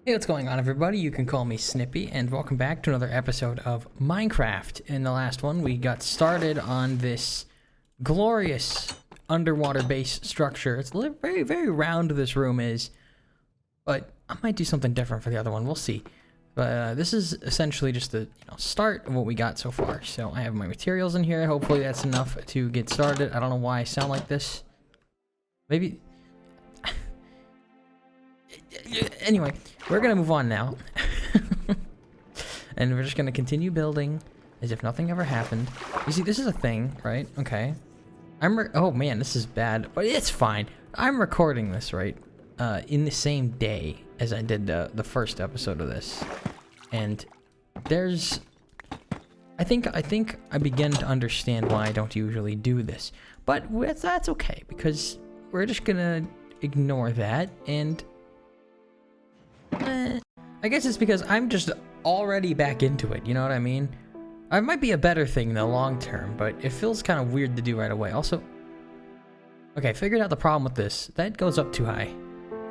Hey, what's going on, everybody? You can call me Snippy, and welcome back to another episode of Minecraft. In the last one, we got started on this glorious underwater base structure. It's very, very round this room is, but I might do something different for the other one. We'll see. But this is essentially just the start of what we got so far. So I have my materials in here. Hopefully that's enough to get started. I don't know why I sound like this. Maybe... Anyway, we're gonna move on now. And we're just gonna continue building as if nothing ever happened. You see, this is a thing, right? Okay. Oh man, this is bad, but it's fine. I'm recording this, right? In the same day as I did the first episode of this. And there's... I think I begin to understand why I don't usually do this. But that's okay, because we're just gonna ignore that and... I guess it's because I'm just already back into it, you know what I mean? It might be a better thing in the long term, but it feels kind of weird to do right away. Also, okay, figured out the problem with this. That goes up too high.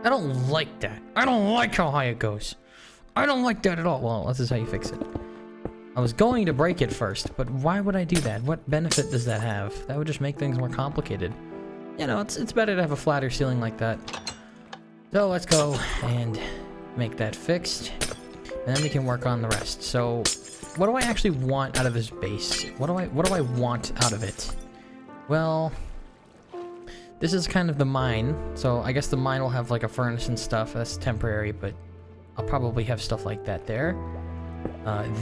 I don't like that. I don't like how high it goes. I don't like that at all. Well, this is how you fix it. I was going to break it first, but why would I do that? What benefit does that have? That would just make things more complicated. You know, it's better to have a flatter ceiling like that. So let's go and... make that fixed, and then we can work on the rest. So, what do I actually want out of this base? What do I want out of it? Well, this is kind of the mine, so I guess the mine will have like a furnace and stuff. That's temporary, but I'll probably have stuff like that there.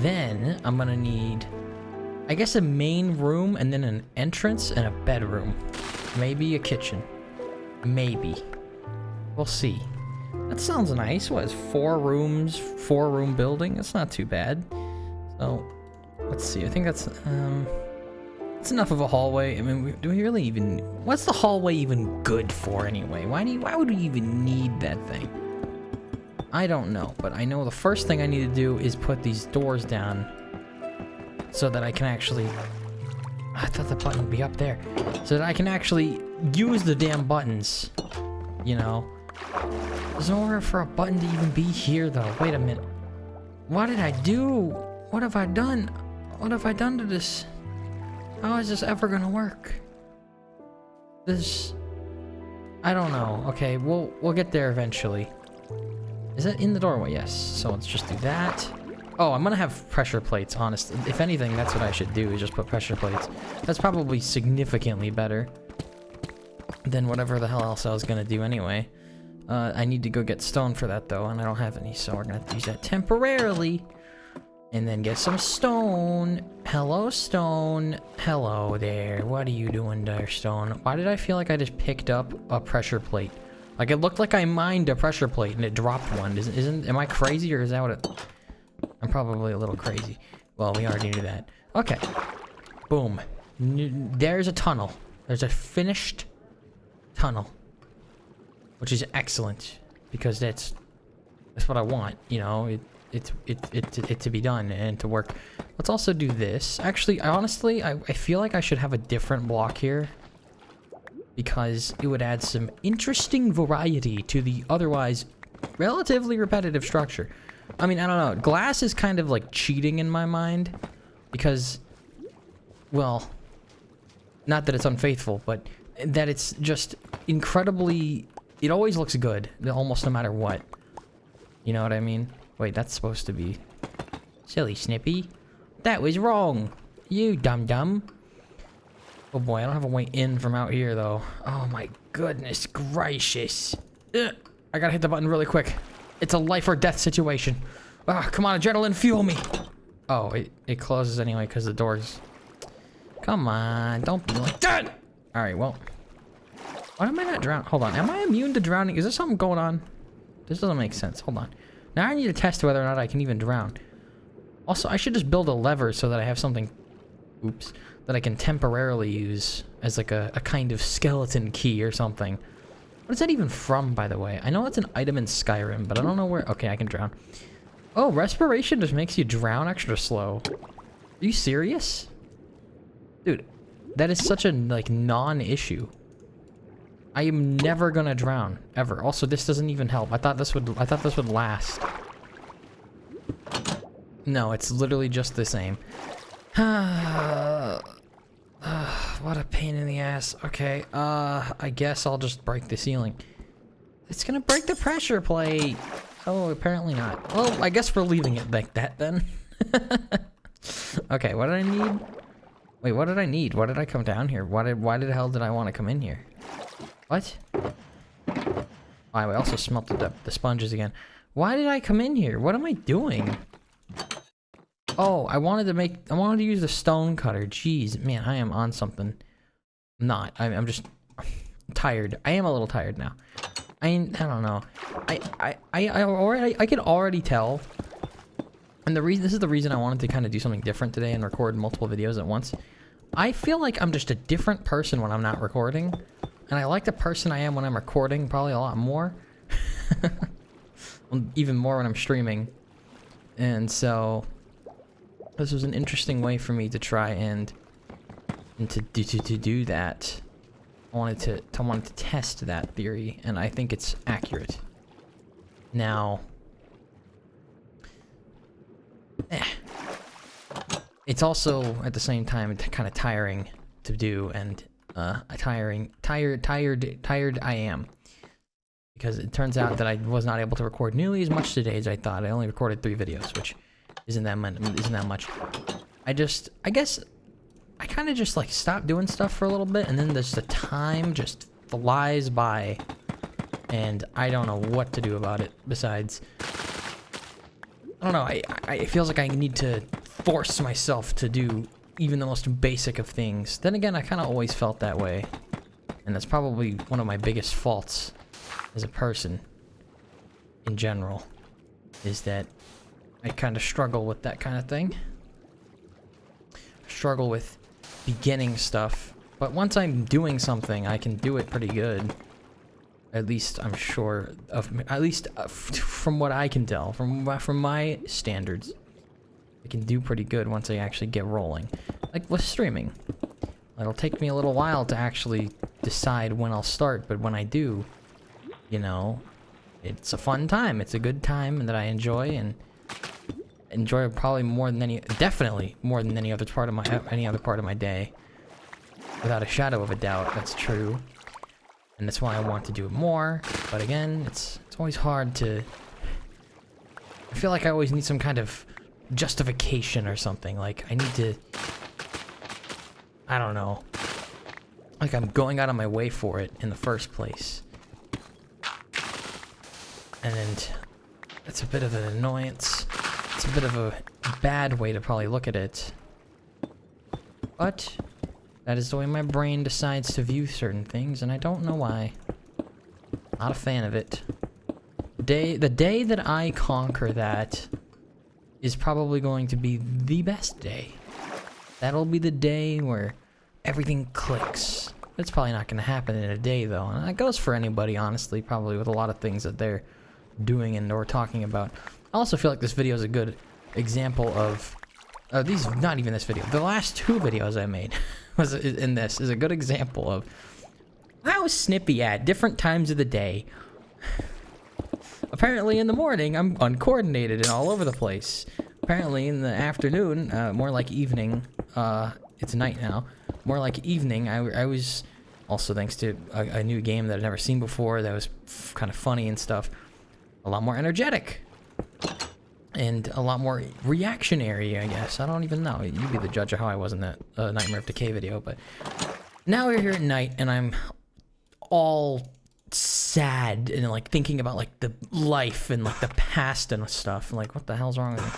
Then I'm gonna need, I guess, a main room and then an entrance and a bedroom. Maybe a kitchen. Maybe. We'll see. That sounds nice. What is 4 rooms, 4-room building? That's not too bad. So, let's see. I think that's it's enough of a hallway. I mean, do we really even... What's the hallway even good for anyway? Why would we even need that thing? I don't know, but I know the first thing I need to do is put these doors down so that I can actually... I thought the button would be up there. So that I can actually use the damn buttons, you know? There's nowhere for a button to even be here, though. Wait a minute. What did I do? What have I done? What have I done to this? How is this ever gonna work? This... I don't know. Okay, we'll get there eventually. Is that in the doorway? Yes. So let's just do that. Oh, I'm gonna have pressure plates, honestly. If anything, that's what I should do, is just put pressure plates. That's probably significantly better than whatever the hell else I was gonna do anyway. I need to go get stone for that, though, and I don't have any, so we're gonna have to use that temporarily. And then get some stone. Hello, stone. Hello there. What are you doing there, stone? Why did I feel like I just picked up a pressure plate? Like, it looked like I mined a pressure plate and it dropped one. Am I crazy, or is that what it... I'm probably a little crazy. Well, we already knew that. Okay. Boom. There's a tunnel. There's a finished tunnel. Which is excellent, because that's what I want, you know, it to be done and to work. Let's also do this. Actually, honestly, I feel like I should have a different block here, because it would add some interesting variety to the otherwise relatively repetitive structure. I mean, I don't know. Glass is kind of like cheating in my mind, because, well, not that it's unfaithful, but that it's just incredibly... It always looks good, almost no matter what. You know what I mean? Wait, that's supposed to be... Silly Snippy. That was wrong! You dum-dum. Oh boy, I don't have a way in from out here, though. Oh my goodness gracious. Ugh. I gotta hit the button really quick. It's a life or death situation. Ah, come on, adrenaline, fuel me! Oh, it closes anyway, because the doors... Come on, don't be like that! Alright, well... Why am I not drowning? Hold on. Am I immune to drowning? Is there something going on? This doesn't make sense. Hold on. Now I need to test whether or not I can even drown. Also, I should just build a lever so that I have something... Oops. That I can temporarily use as like a kind of skeleton key or something. What is that even from, by the way? I know it's an item in Skyrim, but I don't know where... Okay, I can drown. Oh, respiration just makes you drown extra slow. Are you serious? Dude, that is such a, like, non-issue. I am never gonna drown, ever. Also, this doesn't even help. I thought this would last. No, it's literally just the same. What a pain in the ass. Okay, I guess I'll just break the ceiling. It's gonna break the pressure plate. Oh, apparently not. Well, I guess we're leaving it like that then. Okay, what did I need? Wait, what did I need? Why did I come down here? Why the hell did I want to come in here? What? Oh, I also smelted the sponges again. Why did I come in here? What am I doing? Oh, I wanted to use the stone cutter. Jeez, man, I am on something. Not. I'm just tired. I am a little tired now. I don't know. I could already tell. And this is the reason I wanted to kind of do something different today and record multiple videos at once. I feel like I'm just a different person when I'm not recording. And I like the person I am when I'm recording probably a lot more. Even more when I'm streaming. And so this was an interesting way for me to try and to do that. I wanted to test that theory, and I think it's accurate. Now, it's also at the same time kind of tiring to do, and tired I am, because it turns out that I was not able to record nearly as much today as I thought. I only recorded 3 videos, which isn't that much. I guess I kind of just like stopped doing stuff for a little bit, and then there's the time just flies by, and I don't know what to do about it. Besides, I don't know. It feels like I need to force myself to do even the most basic of things. Then again, I kind of always felt that way, and that's probably one of my biggest faults as a person in general, is that I kind of struggle with that kind of thing. Struggle with beginning stuff, but once I'm doing something, I can do it pretty good. At least I'm sure of. At least from what I can tell, from my standards, I can do pretty good once I actually get rolling. Like with streaming, it'll take me a little while to actually decide when I'll start, but when I do, you know, it's a fun time. It's a good time, and that I enjoy, and enjoy probably definitely more than any other part of my day. Without a shadow of a doubt, that's true. And that's why I want to do it more. But again, it's always hard to. I feel like I always need some kind of justification or something. Like I need to. I don't know. Like I'm going out of my way for it in the first place. And it's a bit of an annoyance. It's a bit of a bad way to probably look at it. But that is the way my brain decides to view certain things, and I don't know why. Not a fan of it. The day that I conquer that is probably going to be the best day. That'll be the day where everything clicks. It's probably not going to happen in a day, though. And that goes for anybody, honestly, probably with a lot of things that they're doing and or talking about. I also feel like this video is a good example of not even this video. The last 2 videos I made is a good example of how Snippy at different times of the day. Apparently in the morning I'm uncoordinated and all over the place. Apparently in the afternoon, more like evening, it's night now, more like evening, I was, also thanks to a new game that I've never seen before that was kind of funny and stuff, a lot more energetic. And a lot more reactionary, I guess. I don't even know. You be the judge of how I was in that Nightmare of Decay video, but now we're here at night, and I'm all sad and like thinking about like the life and like the past and stuff. And, like, what the hell's wrong with me?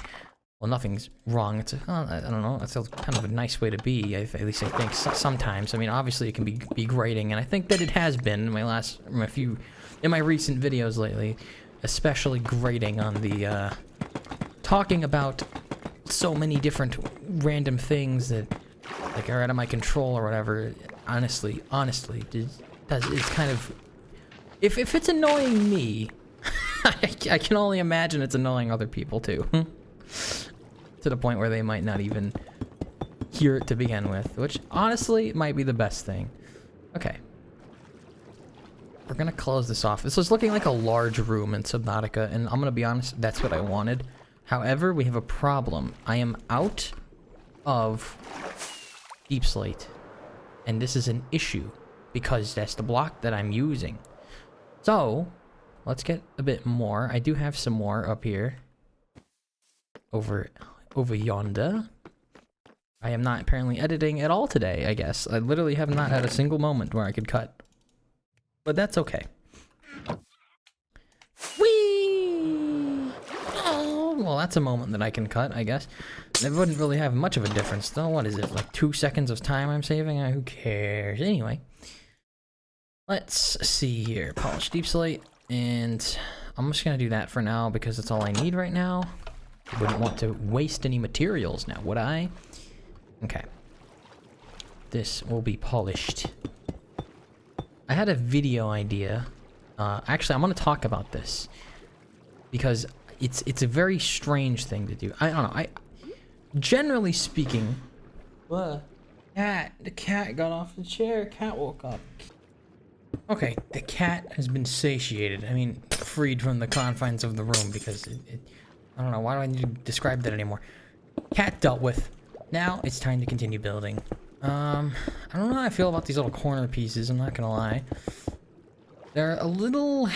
Well, nothing's wrong. It's I don't know. That's kind of a nice way to be. At least I think sometimes. I mean, obviously it can be grating, and I think that it has been in my recent videos lately, especially grating on the. Talking about so many different random things that like are out of my control or whatever. Honestly, it's kind of, if it's annoying me, I can only imagine it's annoying other people too. To the point where they might not even hear it to begin with, which honestly might be the best thing. Okay. We're gonna close this off. This was looking like a large room in Subnautica, and I'm gonna be honest, that's what I wanted. However, we have a problem. I am out of deep slate. And this is an issue because that's the block that I'm using. So, let's get a bit more. I do have some more up here. Over yonder. I am not apparently editing at all today, I guess. I literally have not had a single moment where I could cut. But that's okay. Whee! Oh, well, that's a moment that I can cut, I guess. It wouldn't really have much of a difference, though. What is it, like 2 seconds of time I'm saving? Who cares? Anyway. Let's see here. Polish deep slate. And I'm just going to do that for now because that's all I need right now. I wouldn't want to waste any materials now, would I? Okay. This will be polished. I had a video idea. Actually, I'm going to talk about this. Because it's a very strange thing to do. I don't know. Generally speaking... What? The cat got off the chair. Cat woke up. Okay, the cat has been satiated. I mean, freed from the confines of the room because I don't know, why do I need to describe that anymore? Cat dealt with. Now it's time to continue building. I don't know how I feel about these little corner pieces, I'm not gonna lie. They're a little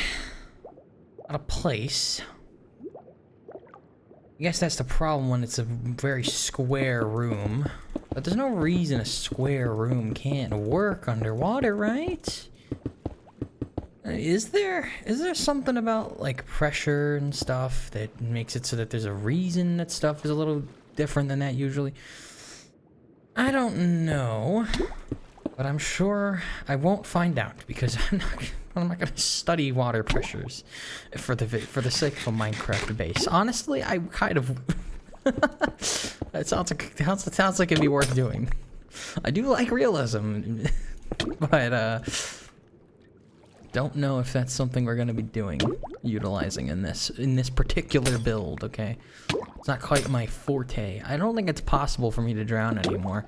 out of place. I guess that's the problem when it's a very square room. But there's no reason a square room can't work underwater, right? Is there something about like pressure and stuff that makes it so that there's a reason that stuff is a little different than that usually? I don't know, but I'm sure I won't find out because I'm not gonna study water pressures for the sake of a Minecraft base. Honestly, I kind of it sounds like it'd be worth doing. I do like realism, but don't know if that's something we're gonna be utilizing in this particular build, okay? It's not quite my forte. I don't think it's possible for me to drown anymore.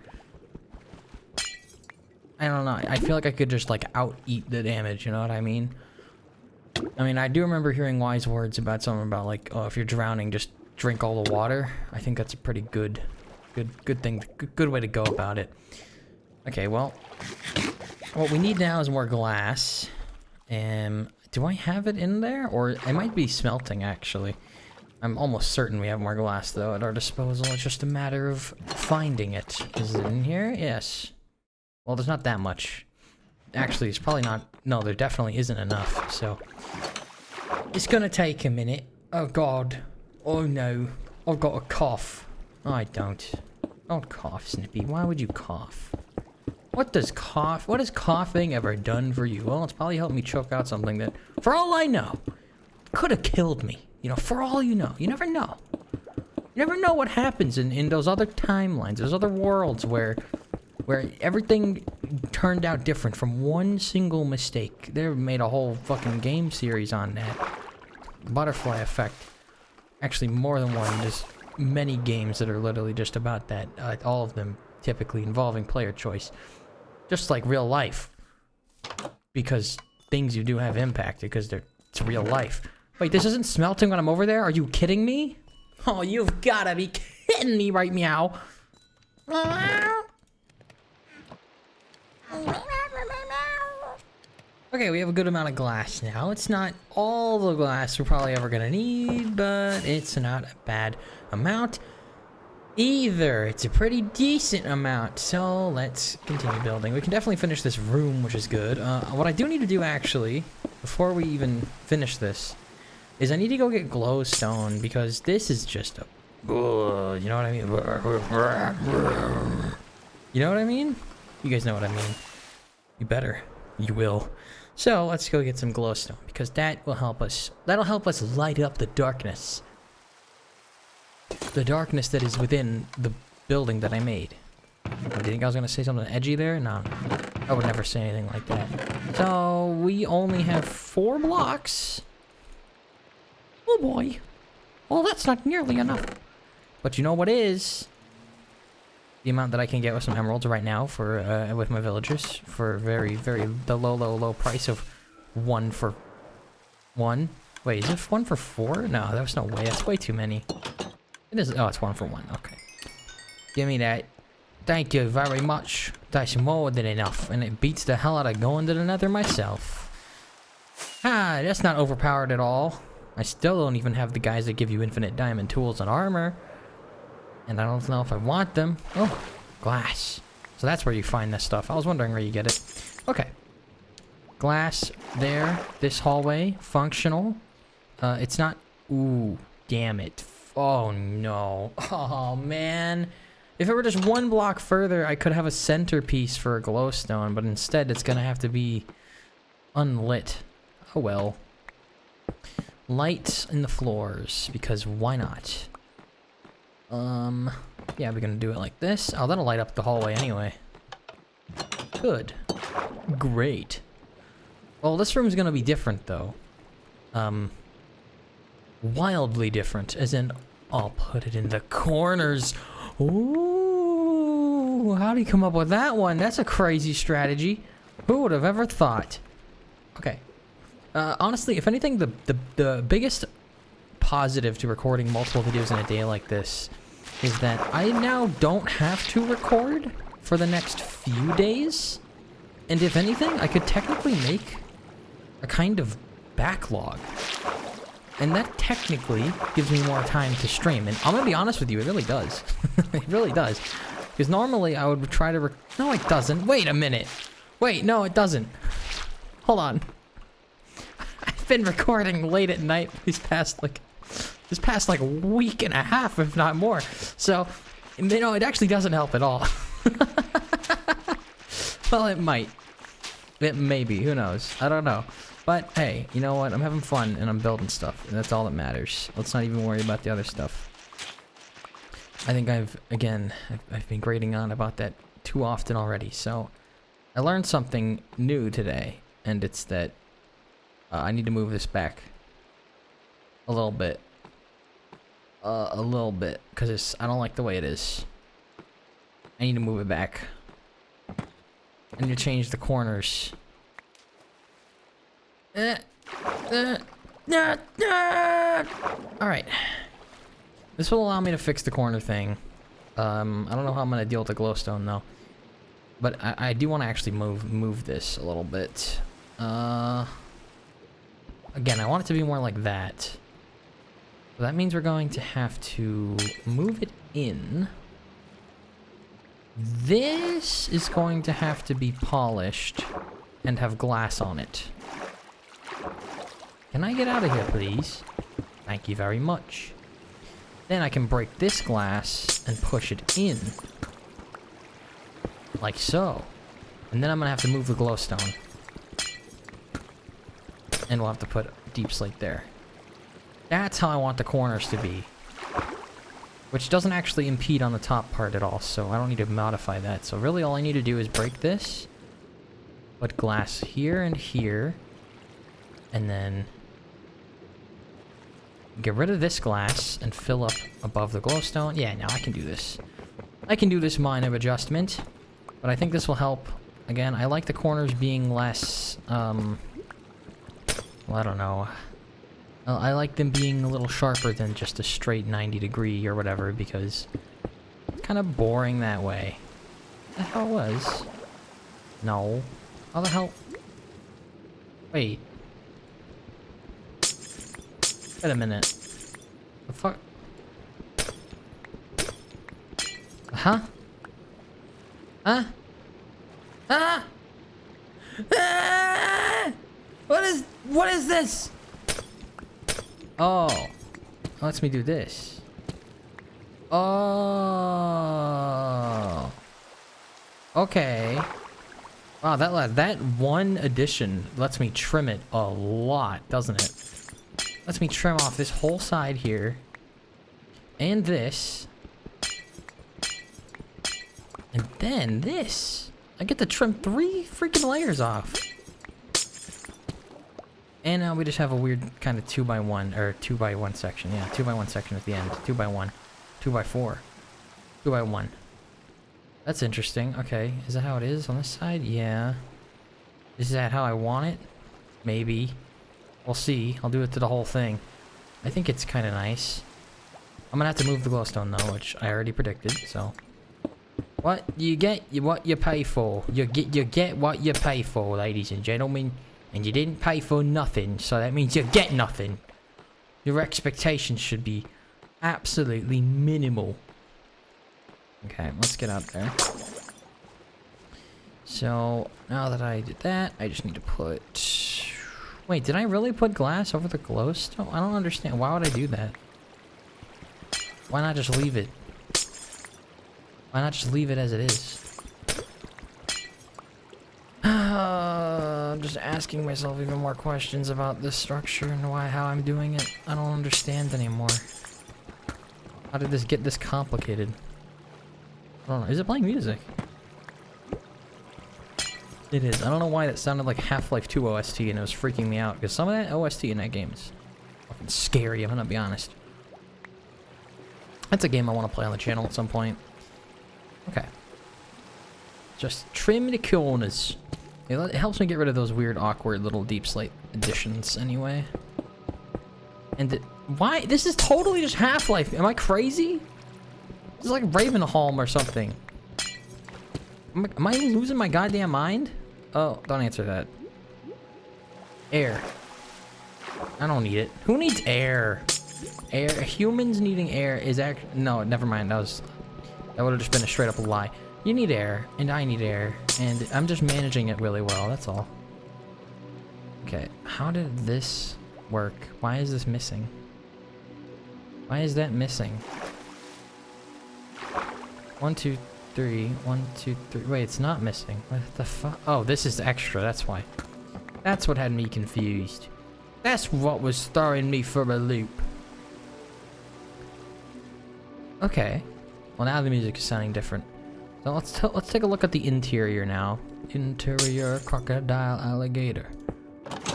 I don't know, I feel like I could just like out-eat the damage, you know what I mean? I mean, I do remember hearing wise words about something about like, oh, if you're drowning, just drink all the water. I think that's a pretty good thing, good way to go about it. Okay, well, what we need now is more glass. Do I have it in there? Or it might be smelting, actually. I'm almost certain we have more glass, though, at our disposal. It's just a matter of finding it. Is it in here? Yes. Well, there's not that much. Actually, it's probably not... No, there definitely isn't enough, so... It's gonna take a minute. Oh, God. Oh, no. I've got a cough. I don't. Don't cough, Snippy. Why would you cough? What has coughing ever done for you? Well, it's probably helped me choke out something that, for all I know, could have killed me. You know, for all you know. You never know. You never know what happens in those other timelines, those other worlds where everything turned out different from one single mistake. They made a whole fucking game series on that. Butterfly effect. Actually, more than one. There's many games that are literally just about that. All of them typically involving player choice. Just like real life. Because things you do have impact because it's real life. Wait, this isn't smelting when I'm over there? Are you kidding me? Oh, you've gotta be kidding me, right, meow? Okay, we have a good amount of glass now. It's not all the glass we're probably ever gonna need, but it's not a bad amount either. It's a pretty decent amount, so let's continue building. We can definitely finish this room, which is good. What I do need to do, actually, before we even finish this, is I need to go get glowstone, because this is just a... You know what I mean? You know what I mean? You guys know what I mean. You better. You will. So, let's go get some glowstone, because that will help us. That'll help us light up the darkness. The darkness that is within the building that I made. Do you think I was going to say something edgy there? No. I would never say anything like that. So, we only have 4 blocks. Oh boy. Well, that's not nearly enough. But you know what is? The amount that I can get with some emeralds right now for with my villagers for the low price of 1 for 1. Wait, is it 1 for 4? No, there's no way. That's way too many. It is. Oh, it's 1 for 1. Okay. Give me that. Thank you very much. That's more than enough. And it beats the hell out of going to the nether myself. Ah, that's not overpowered at all. I still don't even have the guys that give you infinite diamond tools and armor. And I don't know if I want them. Oh, glass. So that's where you find this stuff. I was wondering where you get it. Okay. Glass there. This hallway. Functional. It's not... Ooh, damn it. Oh, no. Oh, man. If it were just 1 block further, I could have a centerpiece for a glowstone, but instead it's gonna have to be unlit. Oh, well. Lights in the floors, because why not? Yeah, we're gonna do it like this. Oh, that'll light up the hallway anyway. Good. Great. Well, this room's gonna be different, though. Wildly different, as in, I'll put it in the corners. Ooh, how do you come up with that one? That's a crazy strategy. Who would have ever thought? Okay. Honestly, if anything, the biggest positive to recording multiple videos in a day like this is that I now don't have to record for the next few days. And if anything, I could technically make a kind of backlog. And that technically gives me more time to stream. And I'm gonna be honest with you, it really does. It really does. Because normally I would try to no, it doesn't. Wait a minute. Wait, no, it doesn't. Hold on. I've been recording late at night this past like a week and a half, if not more. So, you know, it actually doesn't help at all. Well, it might. It may be. Who knows? I don't know. But hey, you know what? I'm having fun and I'm building stuff, and that's all that matters. Let's not even worry about the other stuff. I think I've been grating on about that too often already. So I learned something new today, and it's that I need to move this back a little bit. Because I don't like the way it is. I need to move it back. I need to change the corners. Alright. This will allow me to fix the corner thing. I don't know how I'm gonna deal with the glowstone though. But I do want to actually move this a little bit. Again, I want it to be more like that. So that means we're going to have to move it in. This is going to have to be polished and have glass on it. Can I get out of here, please? Thank you very much. Then I can break this glass and push it in. Like so. And then I'm gonna have to move the glowstone. And we'll have to put deep slate there. That's how I want the corners to be. Which doesn't actually impede on the top part at all, so I don't need to modify that. So really all I need to do is break this. Put glass here and here. And then get rid of this glass and fill up above the glowstone. Yeah, now I can do this. I can do this minor adjustment. But I think this will help. Again, I like the corners being less, well, I don't know. I like them being a little sharper than just a straight 90-degree or whatever, because it's kind of boring that way. The hell was? No. How the hell? Wait. Wait a minute. The fuck? Huh? Huh? Ah! Ah! What is this? Oh. It lets me do this. Oh. Okay. Wow, that one addition lets me trim it a lot, doesn't it? Lets me trim off this whole side here. And this. And then this. I get to trim 3 freaking layers off. And now we just have a weird kind of 2x1, or 2x1 section. Yeah, 2x1 section at the end. 2x1. 2x4. 2x1. That's interesting. Okay, is that how it is on this side? Yeah. Is that how I want it? Maybe. We'll see. I'll do it to the whole thing. I think it's kind of nice. I'm gonna have to move the glowstone though, which I already predicted, so. What you get, what you pay for. You get what you pay for, ladies and gentlemen. And you didn't pay for nothing, so that means you get nothing. Your expectations should be absolutely minimal. Okay, let's get out there. So, now that I did that, I just need to put... Wait, did I really put glass over the glowstone? I don't understand. Why would I do that? Why not just leave it? Why not just leave it as it is? I'm just asking myself even more questions about this structure and how I'm doing it. I don't understand anymore. How did this get this complicated? I don't know. Is it playing music? It is. I don't know why that sounded like Half-Life 2 OST and it was freaking me out because some of that OST in that game is fucking scary, I'm gonna be honest. That's a game I want to play on the channel at some point. Okay. Just trim the corners. It helps me get rid of those weird, awkward little deep slate additions anyway. And why? This is totally just Half-Life. Am I crazy? This is like Ravenholm or something. Am I losing my goddamn mind? Oh, don't answer that. Air. I don't need it. Who needs air? Air. Humans needing air is actually... No, never mind. That would have just been a straight up lie. You need air, and I need air, and I'm just managing it really well, that's all. Okay, how did this work? Why is this missing? Why is that missing? 1, 2, 3. 1, 2, 3. Wait, it's not missing. What the fuck? Oh, this is extra, that's why. That's what had me confused. That's what was throwing me for a loop. Okay. Well, now the music is sounding different. So let's take a look at the interior now. Interior crocodile alligator.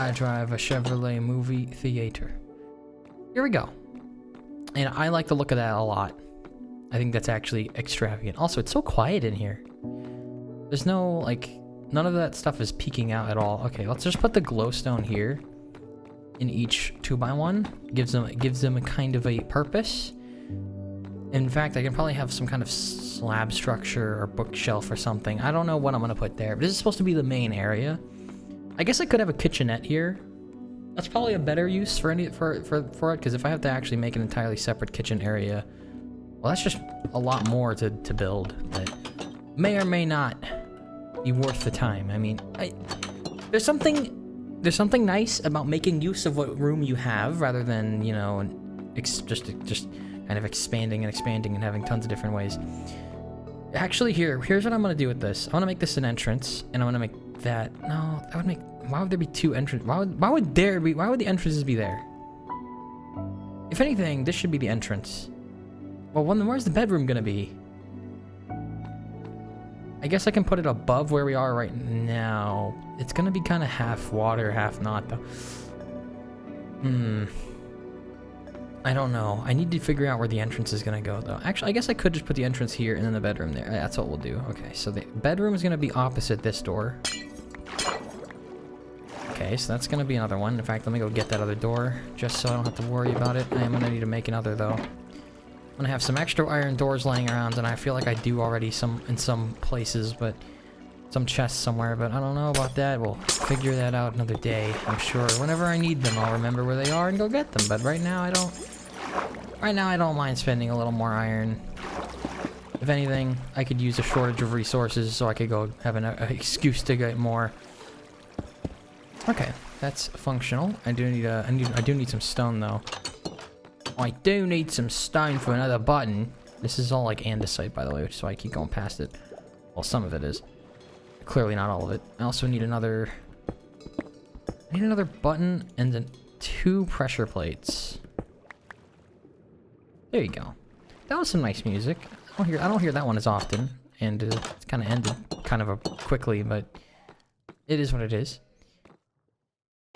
I drive a Chevrolet movie theater. Here we go. And I like the look of that a lot. I think that's actually extravagant. Also, it's so quiet in here. There's no, like, none of that stuff is peeking out at all. Okay, let's just put the glowstone here in each 2x1. Gives them a kind of a purpose. In fact, I can probably have some kind of slab structure or bookshelf or something. I don't know what I'm gonna put there, but this is supposed to be the main area. I guess I could have a kitchenette here. That's probably a better use for it, because if I have to actually make an entirely separate kitchen area, well, that's just a lot more to build that may or may not be worth the time. I mean, there's something nice about making use of what room you have rather than, you know, just kind of expanding and having tons of different ways. Actually, here's what I'm gonna do with this. I wanna make this an entrance, and I'm gonna make that. No, that would make. Why would there be two entrances? Why would the entrances be there? If anything, this should be the entrance. Well, where's the bedroom gonna be? I guess I can put it above where we are right now. It's gonna be kind of half water, half not, though. I don't know. I need to figure out where the entrance is gonna go, though. Actually, I guess I could just put the entrance here and then the bedroom there. That's what we'll do. Okay, so the bedroom is gonna be opposite this door. Okay, so that's gonna be another one. In fact, let me go get that other door, just so I don't have to worry about it. I am gonna need to make another, though. I'm gonna have some extra iron doors laying around, and I feel like I do already in some places, but some chests somewhere, but I don't know about that. We'll figure that out another day, I'm sure. Whenever I need them, I'll remember where they are and go get them, but right now I don't mind spending a little more iron. If anything, I could use a shortage of resources so I could go have an excuse to get more. Okay, that's functional. I do need some stone, though. I do need some stone for another button. This is all like andesite, by the way, which is why I keep going past it. Well, some of it is. Clearly not all of it. I also need another button and then 2 pressure plates. There you go. That was some nice music. I don't hear that one as often, and it's kind of ended kind of quickly, but it is what it is.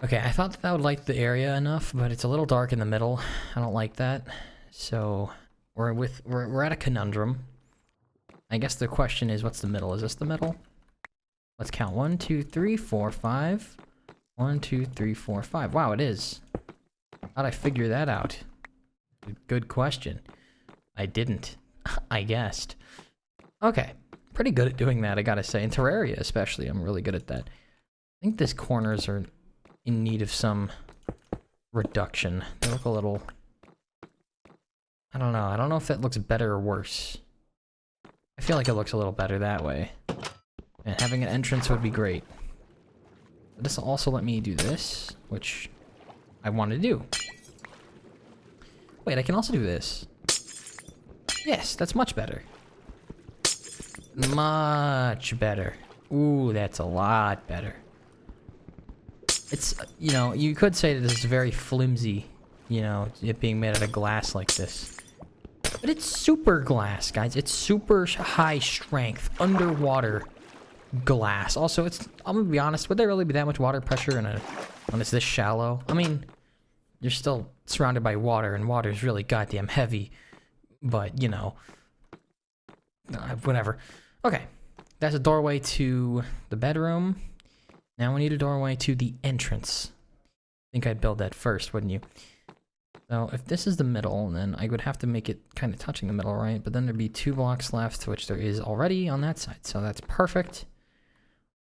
Okay, I thought that would light the area enough, but it's a little dark in the middle. I don't like that. So we're at a conundrum. I guess the question is, what's the middle? Is this the middle? Let's count. 1, 2, 3, 4, 5. 1, 2, 3, 4, 5. Wow, it is. How'd I figure that out? Good question. I didn't. I guessed. Okay. Pretty good at doing that, I gotta say. In Terraria especially, I'm really good at that. I think these corners are in need of some reduction. They look a little... I don't know. I don't know if that looks better or worse. I feel like it looks a little better that way. And having an entrance would be great. But this will also let me do this, which I want to do. Wait, I can also do this. Yes, that's much better. Much better. Ooh, that's a lot better. It's, you know, you could say that this is very flimsy, you know, it being made out of glass like this. But it's super glass, guys. It's super high strength, underwater glass. Also, it's, I'm gonna be honest, would there really be that much water pressure in a, when it's this shallow? I mean, you're still surrounded by water, and water is really goddamn heavy. But, you know, whatever. Okay, that's a doorway to the bedroom. Now we need a doorway to the entrance. I think I'd build that first, wouldn't you? So if this is the middle, then I would have to make it kind of touching the middle, right? But then there'd be 2 blocks left, which there is already on that side. So that's perfect.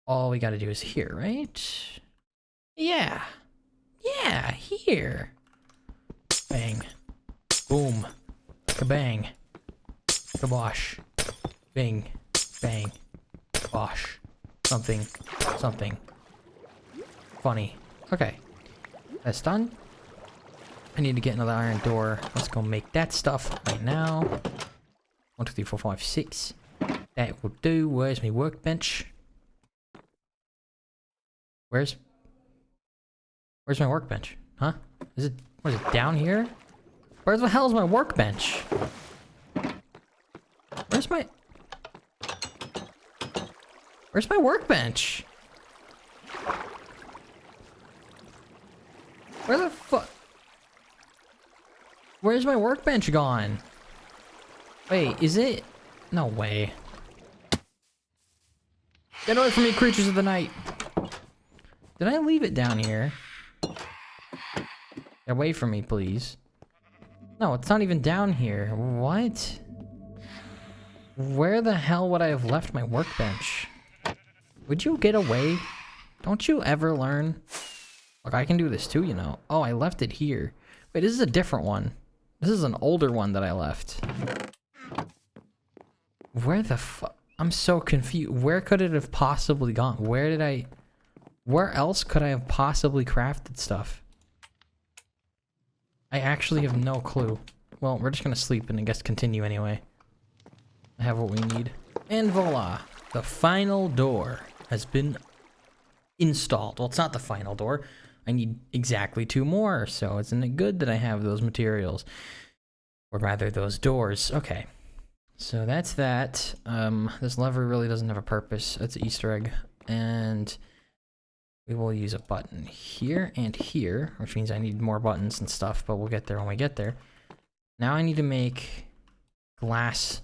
All we gotta do is here, right? Yeah. Yeah, here. Bang. Boom. Kabang. Kabosh. Bing. Bang. Bosh. Something. Something. Funny. Okay. That's done. I need to get another iron door. Let's go make that stuff right now. 1, 2, 3, 4, 5, 6. That will do. Where's my workbench? Where's my workbench? Huh? Is it down here? Where the hell is my workbench? Where's my workbench? Where the fuck? Where's my workbench gone? Wait, is it? No way. Get away from me, creatures of the night. Did I leave it down here? Get away from me, please. No, it's not even down here. What? Where the hell would I have left my workbench? Would you get away? Don't you ever learn? Look, I can do this too, you know. Oh, I left it here. Wait, this is a different one. This is an older one that I left. Where the fuck? I'm so confused. Where could it have possibly gone? Where else could I have possibly crafted stuff? I actually have no clue. Well, we're just gonna sleep and I guess continue anyway. I have what we need. And voila! The final door has been installed. Well, it's not the final door. I need exactly 2 more, so isn't it good that I have those materials? Or rather, those doors. Okay. So that's that. This lever really doesn't have a purpose. It's an Easter egg. And we will use a button here and here, which means I need more buttons and stuff, but we'll get there when we get there. Now I need to make glass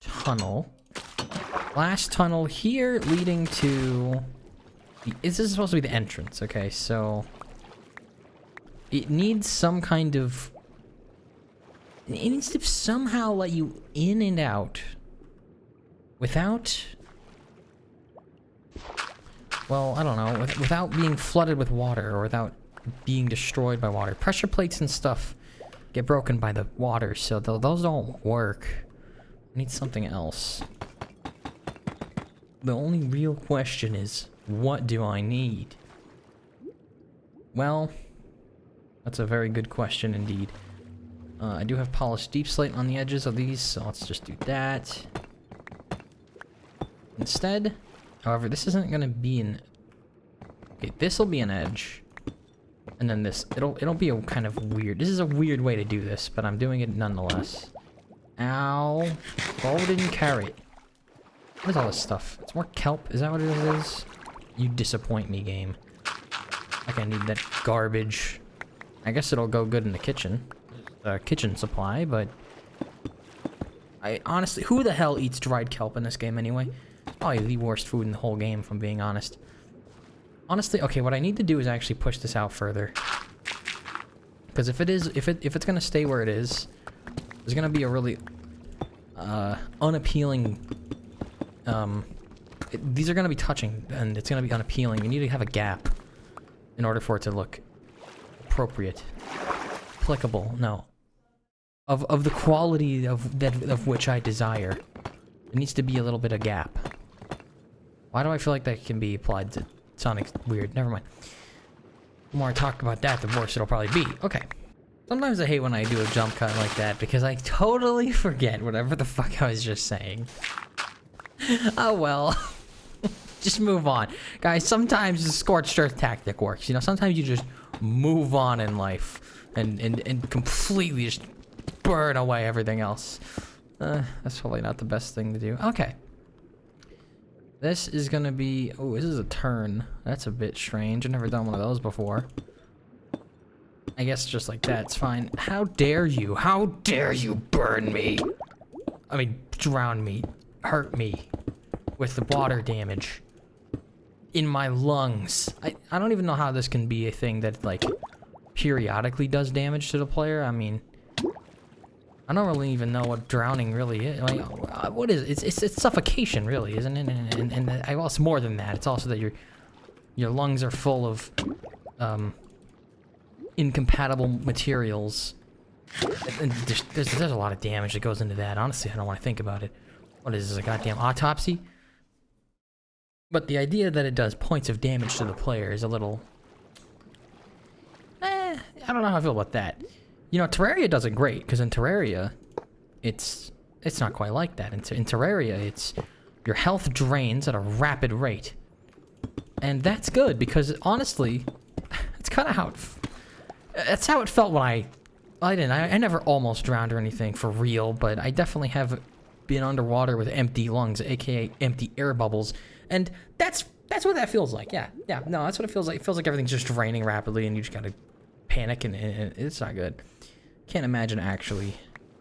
tunnel. Glass tunnel here leading to... This is supposed to be the entrance, okay, so... It needs some kind of... It needs to somehow let you in and out without... Well, I don't know, without being flooded with water or without being destroyed by water. Pressure plates and stuff get broken by the water, so those don't work. I need something else. The only real question is, what do I need? Well, that's a very good question indeed. I do have polished deep slate on the edges of these, so let's just do that. Instead, however, this isn't gonna be an... Okay, this'll be an edge. And then this, it'll be a kind of weird... This is a weird way to do this, but I'm doing it nonetheless. Ow. Golden carrot. What is all this stuff? It's more kelp, is that what it is? You disappoint me, game. Like I need that garbage. I guess it'll go good in the kitchen. Kitchen supply, but... I honestly... Who the hell eats dried kelp in this game anyway? It's probably the worst food in the whole game, if I'm being honest. Honestly, okay, what I need to do is actually push this out further. Because if it's gonna stay where it is, There's gonna be a really unappealing. These are gonna be touching, and it's gonna be unappealing. You need to have a gap in order for it to look appropriate, applicable. No, of the quality of which I desire. There needs to be a little bit of gap. Why do I feel like that can be applied to Sonic? Weird. Never mind. The more I talk about that, the worse it'll probably be. Okay. Sometimes I hate when I do a jump cut like that because I totally forget whatever the fuck I was just saying. Oh well. Just move on. Guys, sometimes the scorched earth tactic works. You know, sometimes you just move on in life and completely just burn away everything else. That's probably not the best thing to do. Okay. This is gonna be... Oh, this is a turn. That's a bit strange. I've never done one of those before. I guess just like that, it's fine. How dare you? How dare you burn me? I mean, drown me. Hurt me. With the water damage. In my lungs. I don't even know how this can be a thing that, like, periodically does damage to the player. I mean... I don't really even know what drowning really is. Like, what is it? It's suffocation, really, isn't it? And well, it's more than that. It's also that your lungs are full of incompatible materials. And there's a lot of damage that goes into that. Honestly, I don't want to think about it. What is this, a goddamn autopsy? But the idea that it does points of damage to the player is a little... I don't know how I feel about that. You know, Terraria does it great, because in Terraria, it's not quite like that. In Terraria, it's your health drains at a rapid rate. And that's good, because honestly, it's kind of how that's how it felt when I never almost drowned or anything for real, but I definitely have been underwater with empty lungs, aka empty air bubbles, and that's what that feels like. Yeah, no, that's what it feels like. It feels like everything's just draining rapidly, and you just gotta panic, and it's not good. Can't imagine actually...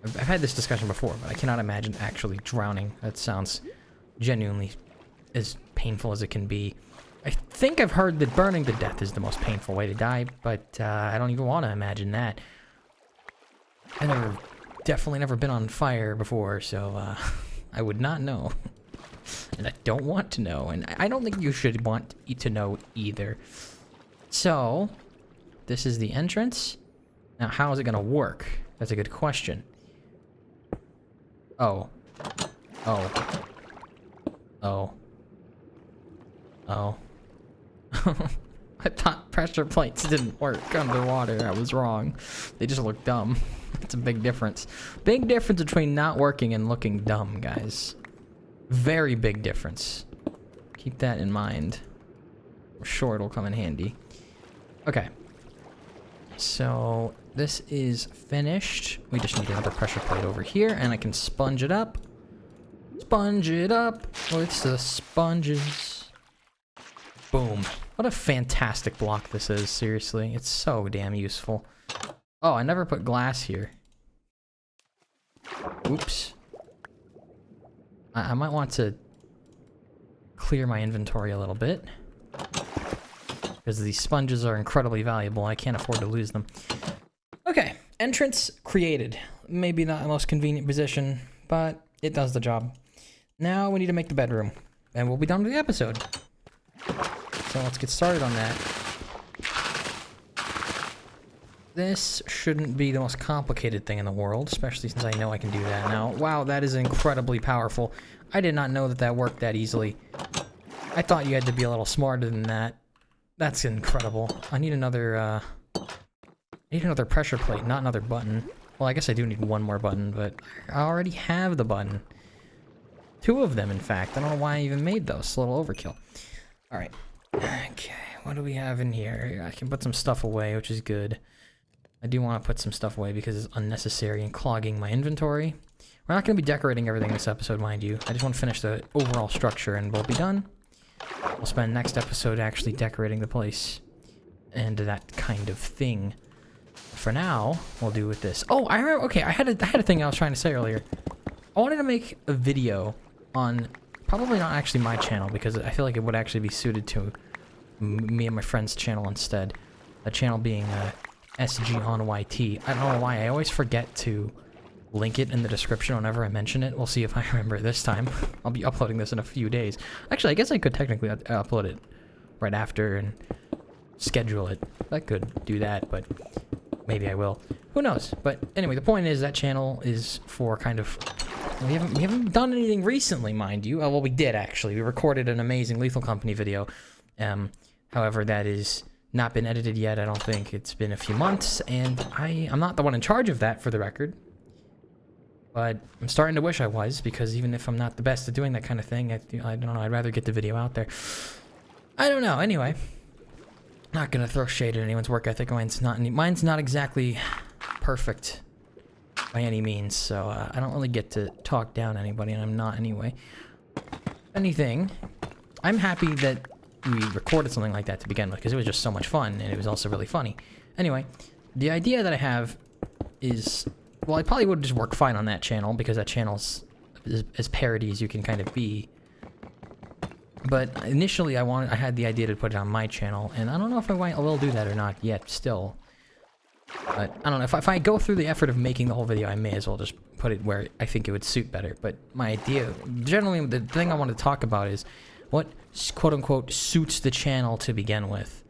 I've had this discussion before, but I cannot imagine actually drowning. That sounds genuinely as painful as it can be. I think I've heard that burning to death is the most painful way to die, but I don't even want to imagine that. I've definitely never been on fire before, so I would not know. And I don't want to know, and I don't think you should want to know either. So, this is the entrance. Now, how is it gonna work? That's a good question. Oh. I thought pressure plates didn't work underwater. I was wrong. They just look dumb. It's a big difference. Big difference between not working and looking dumb, guys. Very big difference. Keep that in mind. I'm sure it'll come in handy. Okay. So, this is finished. We just need another pressure plate over here, and I can sponge it up. Sponge it up with the sponges. Boom. What a fantastic block this is, seriously. It's so damn useful. Oh, I never put glass here. Oops. I might want to clear my inventory a little bit. Because these sponges are incredibly valuable. I can't afford to lose them. Okay, entrance created. Maybe not the most convenient position, but it does the job. Now we need to make the bedroom, and we'll be done with the episode. So let's get started on that. This shouldn't be the most complicated thing in the world, especially since I know I can do that now. Wow, that is incredibly powerful. I did not know that that worked that easily. I thought you had to be a little smarter than that. That's incredible. I need another pressure plate, not another button. Well, I guess I do need one more button, but I already have the button. 2 of them, in fact. I don't know why I even made those. It's a little overkill. Alright. Okay, what do we have in here? I can put some stuff away, which is good. I do want to put some stuff away because it's unnecessary and clogging my inventory. We're not going to be decorating everything this episode, mind you. I just want to finish the overall structure and we'll be done. We'll spend next episode actually decorating the place and that kind of thing. For now, we'll do with this. Oh, I remember. Okay, I had a thing I was trying to say earlier. I wanted to make a video on probably not actually my channel because I feel like it would actually be suited to me and my friend's channel instead. The channel being SG on YT. I don't know why I always forget to link it in the description whenever I mention it. We'll see if I remember this time. I'll be uploading this in a few days. Actually, I guess I could technically upload it right after and schedule it. I could do that, but maybe I will. Who knows? But anyway, the point is that channel is for kind of... We haven't done anything recently, mind you. Well, we did, actually. We recorded an amazing Lethal Company video. However, that is not been edited yet, I don't think. It's been a few months, and I'm not the one in charge of that, for the record. But I'm starting to wish I was, because even if I'm not the best at doing that kind of thing, I don't know, I'd rather get the video out there. I don't know, anyway. Not gonna throw shade at anyone's work ethic. Mine's not exactly perfect by any means, so I don't really get to talk down anybody, and I'm not anyway. Anything, I'm happy that we recorded something like that to begin with, because it was just so much fun, and it was also really funny. Anyway, the idea that I have is, well, I probably would just work fine on that channel, because that channel's as parody as you can kind of be. But initially, I had the idea to put it on my channel, and I don't know if I will do that or not yet, still. But I don't know, if I go through the effort of making the whole video, I may as well just put it where I think it would suit better. But my idea, generally, the thing I want to talk about is what, quote-unquote, suits the channel to begin with.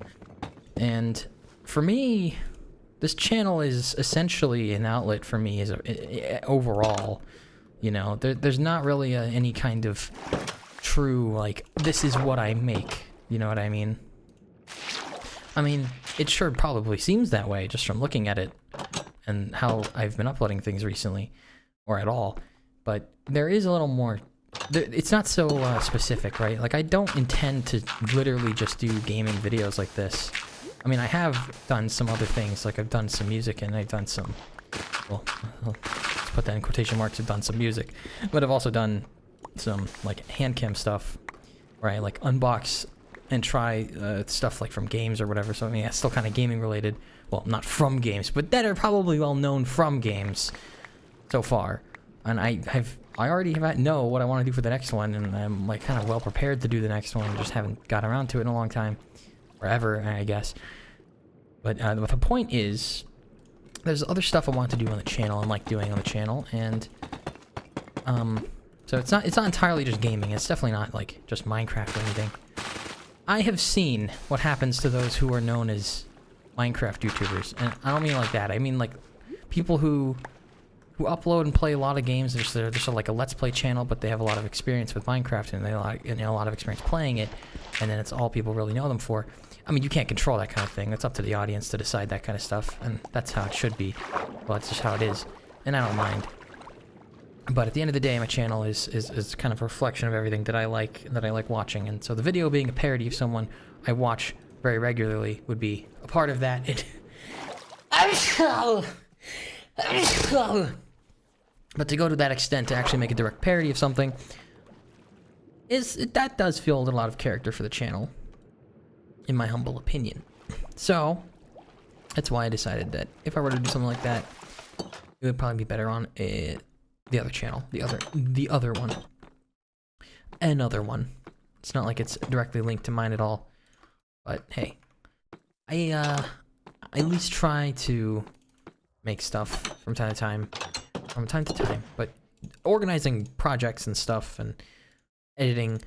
And for me, this channel is essentially an outlet for me as overall. You know, there's not really any kind of true, like, this is what I make. You know what I mean? I mean, it sure probably seems that way just from looking at it and how I've been uploading things recently, or at all. But there is a little more. It's not so specific, right? Like, I don't intend to literally just do gaming videos like this. I mean, I have done some other things, like I've done some music and I've done some, well, let's put that in quotation marks, I've done some music. But I've also done some, like, hand cam stuff, where I, like, unbox and try stuff, like, from games or whatever. So, I mean, that's still kind of gaming related. Well, not from games, but that are probably well known from games so far. And I already know what I want to do for the next one, and I'm, like, kind of well prepared to do the next one. Just haven't got around to it in a long time. Forever, I guess. But the point is, there's other stuff I want to do on the channel and like doing on the channel, and so it's not entirely just gaming. It's definitely not like just Minecraft or anything. I have seen what happens to those who are known as Minecraft YouTubers, and I don't mean like that. I mean like people who upload and play a lot of games. They're just like a Let's Play channel, but they have a lot of experience with Minecraft and a lot of experience playing it, and then it's all people really know them for. I mean, you can't control that kind of thing. It's up to the audience to decide that kind of stuff, and that's how it should be. Well, that's just how it is, and I don't mind. But at the end of the day, my channel is kind of a reflection of everything that I like watching, and so the video being a parody of someone I watch very regularly would be a part of that. But to go to that extent to actually make a direct parody of something that does feel a little out of character for the channel, in my humble opinion. So that's why I decided that if I were to do something like that, it would probably be better on the other channel, the other one, another one. It's not like it's directly linked to mine at all, but hey, I at least try to make stuff from time to time, but organizing projects and stuff and editing,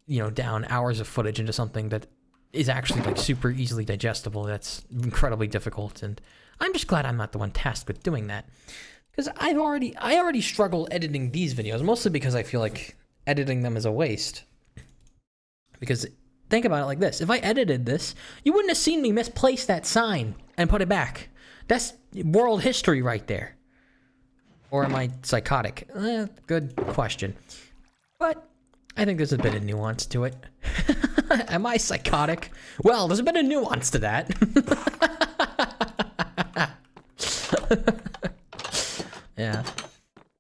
you know, down hours of footage into something that is actually like super easily digestible, that's incredibly difficult, and I'm just glad I'm not the one tasked with doing that, because I already struggle editing these videos, mostly because I feel like editing them is a waste. Because think about it like this: if I edited this, you wouldn't have seen me misplace that sign and put it back. That's world history right there. Or am I psychotic? Good question. But I think there's a bit of nuance to it. Am I psychotic? Well, there's a bit of nuance to that. Yeah.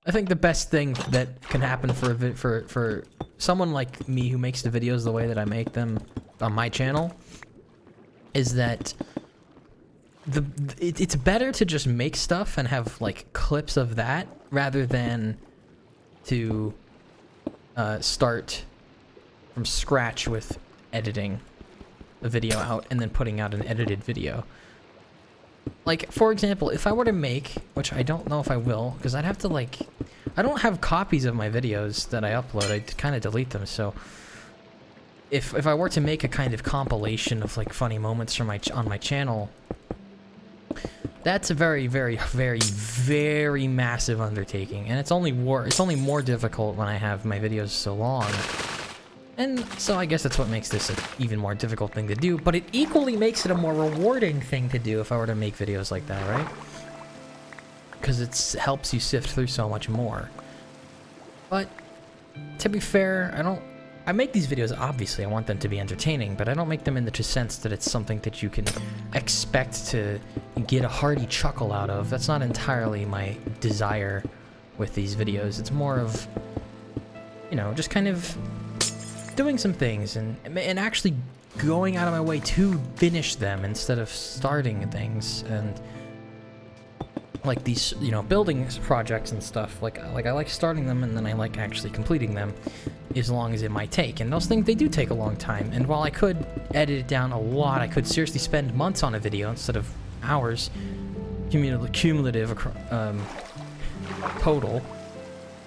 I think the best thing that can happen for someone like me who makes the videos the way that I make them on my channel is that it's better to just make stuff and have like clips of that rather than to start from scratch with editing the video out and then putting out an edited video. Like, for example, if I were to make, which I don't know if I will, because I'd have to, like, I don't have copies of my videos that I upload. I kind of delete them, so if I were to make a kind of compilation of, like, funny moments from on my channel, that's a very, very, very, very massive undertaking, and it's only more difficult when I have my videos so long. And so I guess that's what makes this an even more difficult thing to do, but it equally makes it a more rewarding thing to do if I were to make videos like that, right? Because it helps you sift through so much more. But to be fair, I make these videos, obviously I want them to be entertaining, but I don't make them in the sense that it's something that you can expect to get a hearty chuckle out of. That's not entirely my desire with these videos. It's more of, you know, just kind of doing some things and actually going out of my way to finish them instead of starting things. And like these, you know, building projects and stuff, like I like starting them and then I like actually completing them, as long as it might take. And those things, they do take a long time, and while I could edit it down a lot, I could seriously spend months on a video instead of hours, cumulative total.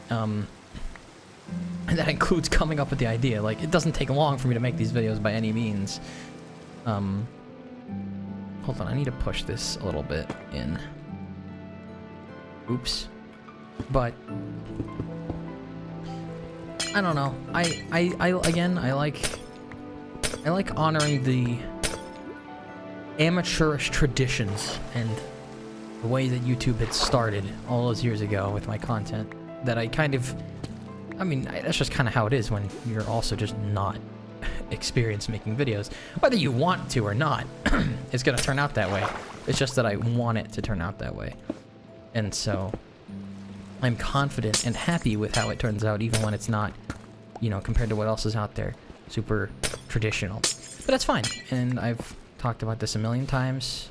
And that includes coming up with the idea. Like, it doesn't take long for me to make these videos by any means. Hold on, I need to push this a little bit in. Oops. But I don't know. I like honoring the amateurish traditions and the way that YouTube had started all those years ago with my content. That I kind of, I mean, that's just kind of how it is when you're also just not experienced making videos. Whether you want to or not, it's gonna turn out that way. It's just that I want it to turn out that way. And so I'm confident and happy with how it turns out, even when it's not, you know, compared to what else is out there, super traditional. But that's fine, and I've talked about this a million times.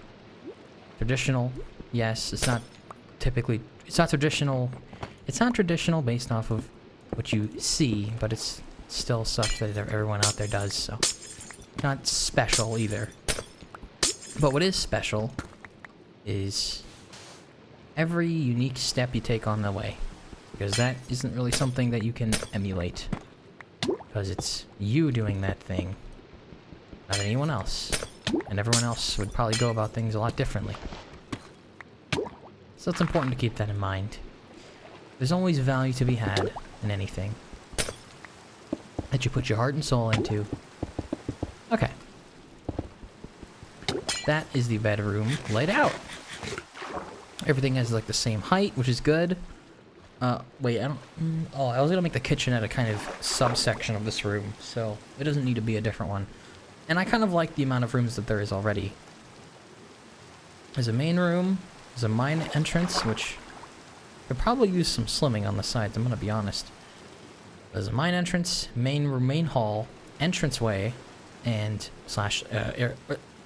Traditional, yes, it's not traditional. It's not traditional based off of what you see, but it's still stuff that everyone out there does, so not special either. But what is special is every unique step you take on the way, because that isn't really something that you can emulate, because it's you doing that thing, not anyone else, and everyone else would probably go about things a lot differently. So it's important to keep that in mind. There's always value to be had in anything that you put your heart and soul into. Okay. That is the bedroom laid out. Everything has like the same height, which is good. Wait, I was gonna make the kitchenette a kind of subsection of this room, so it doesn't need to be a different one. And I kind of like the amount of rooms that there is already. There's a main room, there's a mine entrance, which could probably use some slimming on the sides, I'm gonna be honest. There's a mine entrance, main hall, entranceway, and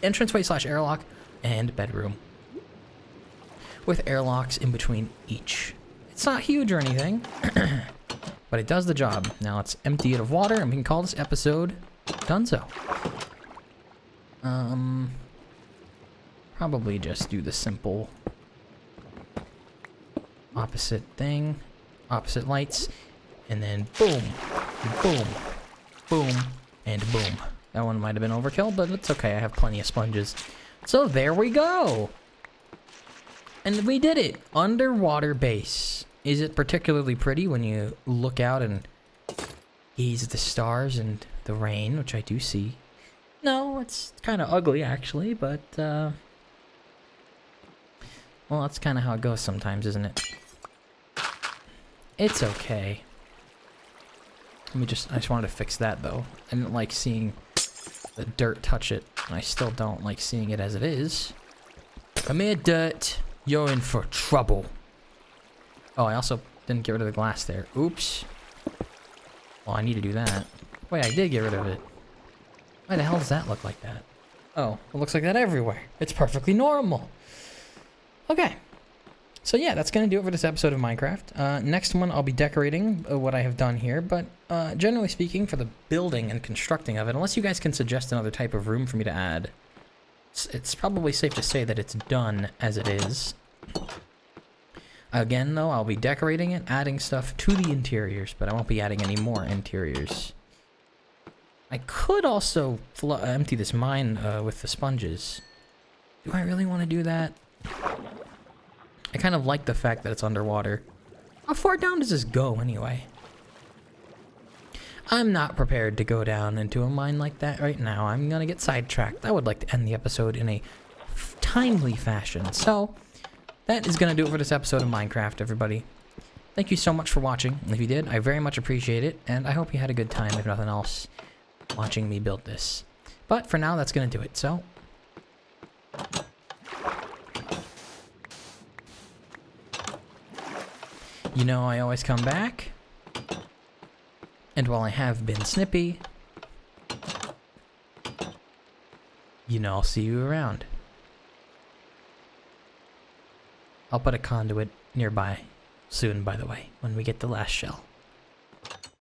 entranceway / airlock, and bedroom, with airlocks in between each. It's not huge or anything, but it does the job. Now let's empty it of water, and we can call this episode Donezo. Probably just do the simple opposite thing, opposite lights, and then boom, boom, boom, and boom. That one might have been overkill, but it's okay, I have plenty of sponges. So there we go! And we did it! Underwater base. Is it particularly pretty when you look out and gaze at the stars and the rain, which I do see? No, it's kind of ugly actually, but well, that's kind of how it goes sometimes, isn't it? It's okay. I just wanted to fix that though. I didn't like seeing the dirt touch it, and I still don't like seeing it as it is. Come here, dirt. You're in for trouble. Oh, I also didn't get rid of the glass there. Oops. Well, I need to do that. Wait, I did get rid of it. Why the hell does that look like that? Oh, it looks like that everywhere. It's perfectly normal. Okay. So yeah, that's going to do it for this episode of Minecraft. Next one, I'll be decorating what I have done here, but generally speaking, for the building and constructing of it, unless you guys can suggest another type of room for me to add, It's probably safe to say that it's done as it is. Again, though, I'll be decorating it, adding stuff to the interiors, but I won't be adding any more interiors. I could also empty this mine with the sponges. Do I really want to do that? I kind of like the fact that it's underwater. How far down does this go, anyway? I'm not prepared to go down into a mine like that right now. I'm gonna get sidetracked. I would like to end the episode in a timely fashion. So, that is gonna do it for this episode of Minecraft, everybody. Thank you so much for watching. If you did, I very much appreciate it, and I hope you had a good time, if nothing else, watching me build this. But for now, that's gonna do it. So, you know I always come back. And while I have been snippy, you know I'll see you around. I'll put a conduit nearby soon, by the way, when we get the last shell.